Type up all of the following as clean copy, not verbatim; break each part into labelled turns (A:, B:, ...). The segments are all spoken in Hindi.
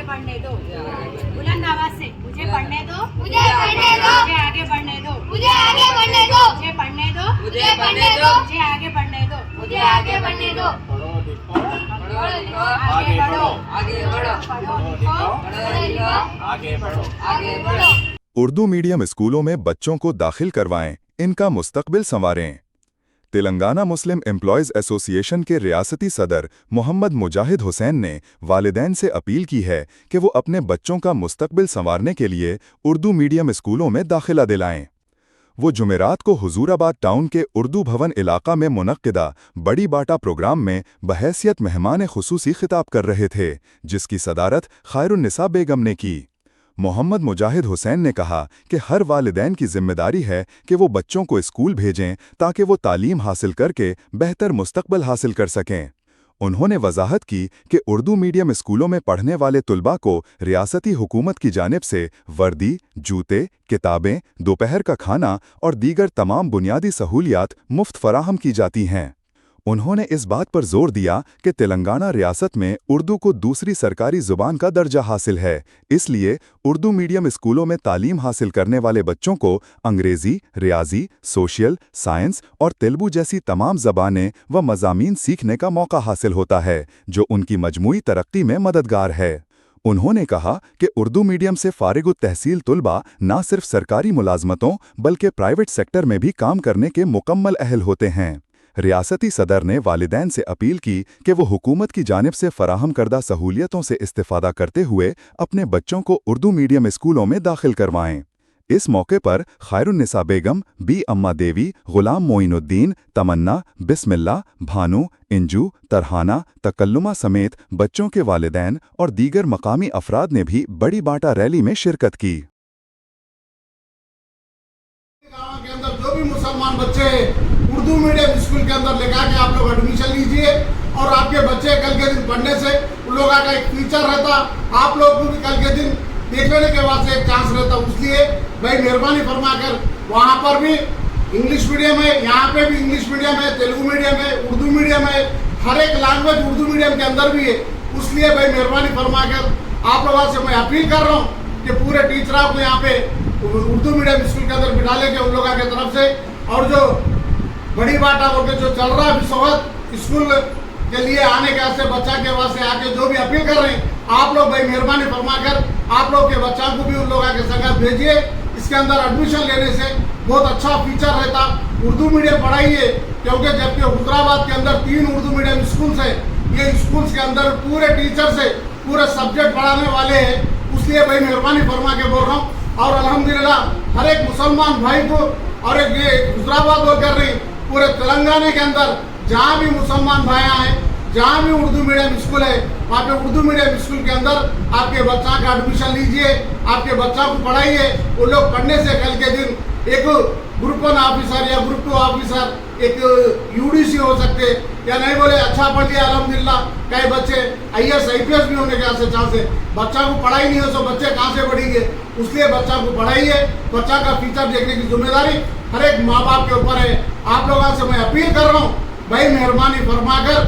A: आगे बढ़ने दो। बुलंद आवाज से मुझे पढ़ने दो,
B: मुझे पढ़ने दो,
A: मुझे आगे बढ़ने दो,
B: मुझे आगे बढ़ने दो,
A: मुझे पढ़ने दो,
B: मुझे पढ़ने दो,
A: मुझे आगे बढ़ने दो,
B: मुझे आगे बढ़ने दो।
C: पढ़ो लिखो
A: आगे बढ़ो,
C: आगे बढ़ो,
A: पढ़ो लिखो,
B: पढ़ो लिखो,
C: आगे बढ़ो।
B: आगे बढ़ो।
D: उर्दू मीडियम स्कूलों में बच्चों को दाखिल करवाएं, इनका मुस्तकबिल संवारें। तेलंगाना मुस्लिम एम्प्लॉयज़ एसोसिएशन के रियासती सदर मोहम्मद मुजाहिद हुसैन ने वालिदैन से अपील की है कि वो अपने बच्चों का मुस्तकबिल संवारने के लिए उर्दू मीडियम स्कूलों में दाखिला दिलाएं। वो जुमेरात को हुजूराबाद टाउन के उर्दू भवन इलाका में मुनक्किदा बड़ी बाटा प्रोग्राम में बहैसियत मेहमान खुसूसी खिताब कर रहे थे, जिसकी सदारत खैरुन्निसा बेगम ने की। मोहम्मद मुजाहिद हुसैन ने कहा कि हर वालिदैन की जिम्मेदारी है कि वो बच्चों को स्कूल भेजें ताकि वो तालीम हासिल करके बेहतर मुस्तकबिल हासिल कर सकें। उन्होंने वजाहत की कि उर्दू मीडियम स्कूलों में पढ़ने वाले तुलबा को रियासती हुकूमत की जानिब से वर्दी, जूते, किताबें, दोपहर का खाना और दीगर तमाम बुनियादी सहूलियात मुफ्त फराहम की जाती हैं। उन्होंने इस बात पर जोर दिया कि तेलंगाना रियासत में उर्दू को दूसरी सरकारी ज़ुबान का दर्जा हासिल है, इसलिए उर्दू मीडियम स्कूलों में तालीम हासिल करने वाले बच्चों को अंग्रेज़ी, रियाजी, सोशल, साइंस और तेलुगु जैसी तमाम ज़बानें व मज़ामीन सीखने का मौका हासिल होता है, जो उनकी मजमूई तरक्की में मददगार है। उन्होंने कहा कि उर्दू मीडियम से फारिगुत तहसील तुलबा न सिर्फ सरकारी मुलाजमतों बल्कि प्राइवेट सेक्टर में भी काम करने के मुकम्मल अहल होते हैं। रियासती सदर ने वालिदैन से अपील की कि वो हुकूमत की जानिब से फराहम करदा सहूलियतों से इस्तेफादा करते हुए अपने बच्चों को उर्दू मीडियम स्कूलों में दाखिल करवाएं। इस मौके पर खैरुन्निसा बेगम, बी अम्मा देवी, गुलाम मोइनुद्दीन, तमन्ना, बिस्मिल्ला, भानु, इंजू, तरहाना, तकल्लुमा समेत बच्चों के वालिदैन और दीगर मकामी अफराद ने भी बड़ी बाटा रैली में शिरकत की।
E: गाँव के अंदर जो भी मुसलमान बच्चे उर्दू मीडियम स्कूल के अंदर लेकर के आप लोग एडमिशन लीजिए और आपके बच्चे कल के दिन पढ़ने से उन लोगों का एक फ्यूचर रहता, आप लोग को भी कल के दिन देख लेने के बाद से एक चांस रहता। इसलिए भाई मेहरबानी फरमाकर वहाँ पर भी इंग्लिश मीडियम है, यहाँ पे भी इंग्लिश मीडियम है, तेलुगु मीडियम है, उर्दू मीडियम है, हर एक लैंग्वेज उर्दू मीडियम के अंदर भी है। इसलिए भाई मेहरबानी फरमाकर आप लोगों से मैं अपील कर रहा हूँ कि पूरे टीचरों को यहाँ पे उर्दू मीडियम स्कूल के अंदर बिठा लेंगे उन लोगों की तरफ से। और जो बड़ी बाटा बोल के जो चल रहा है विश्ववत स्कूल के लिए आने के वास्ते बच्चा के वास्ते आके जो भी अपील कर रहे हैं, आप लोग भाई मेहरबानी फरमाकर आप लोग के बच्चा को भी उन लोगों के संगत भेजिए। इसके अंदर एडमिशन लेने से बहुत अच्छा फीचर रहता। उर्दू मीडियम पढ़ाइए, क्योंकि जबकि हुजूराबाद के अंदर 3 उर्दू मीडियम स्कूल्स है, ये स्कूल्स के अंदर पूरे टीचर से पूरे सब्जेक्ट पढ़ाने वाले हैं। इसलिए भाई मेहरबानी फरमा के बोल रहा हूँ। और अल्हम्दुलिल्लाह हर एक मुसलमान भाई को और एक ये हुजूराबाद हो कर रही पूरे तेलंगाना के अंदर जहाँ भी मुसलमान भाइयाँ हैं, जहाँ भी उर्दू मीडियम स्कूल है, वहाँ पे उर्दू मीडियम स्कूल के अंदर आपके बच्चा का एडमिशन लीजिए, आपके बच्चा को पढ़ाइए। वो लोग पढ़ने से कल के दिन एक ग्रुप 1 ऑफिसर या ग्रुप 2 ऑफिसर, एक यूडीसी हो सकते, या नहीं बोले अच्छा पढ़ लिया अल्हम्दुलिल्लाह कई बच्चे IAS IPS भी होने के चांस है। बच्चा को पढ़ाई नहीं हो तो बच्चे कहाँ से बढ़ेंगे? इसलिए बच्चा को पढ़ाइए, बच्चा का फ्यूचर देखने की जिम्मेदारी हर एक माँ बाप के ऊपर है। आप लोगों से मैं अपील कर रहा हूँ भाई मेहरबानी फरमाकर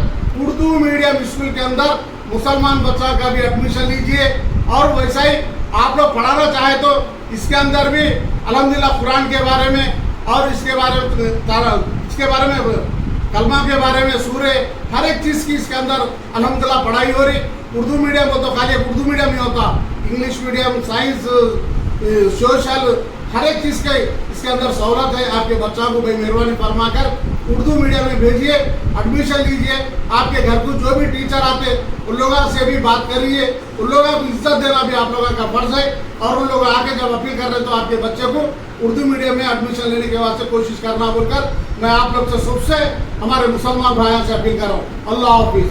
E: उर्दू मीडियम स्कूल के अंदर मुसलमान बच्चा का भी एडमिशन लीजिए। और वैसा ही आप लोग पढ़ाना चाहे तो इसके अंदर भी अल्हम्दुलिल्लाह कुरान के बारे में और इसके बारे में कलमा के बारे में सूरे हर एक चीज़ की इसके अंदर अल्हम्दुलिल्लाह पढ़ाई हो रही। उर्दू मीडियम हो तो खाली उर्दू मीडियम नहीं होता, इंग्लिश मीडियम, साइंस, सोशल हर एक चीज़ के इसके अंदर सहूलत है। आपके बच्चा को भाई मेहरबानी फरमाकर उर्दू मीडियम में भेजिए, एडमिशन लीजिए। आपके घर को जो भी टीचर आते उन लोगों से भी बात करिए, उन लोगों को इज्जत देना भी आप लोगों का फर्ज है। और उन लोग आके जब अपील कर रहे हैं तो आपके बच्चे को उर्दू मीडियम में एडमिशन लेने के वास्ते कोशिश करना बोलकर मैं आप लोग से सबसे हमारे मुसलमान भाइयों से अपील कर रहा हूँ। अल्लाह हाफिज़।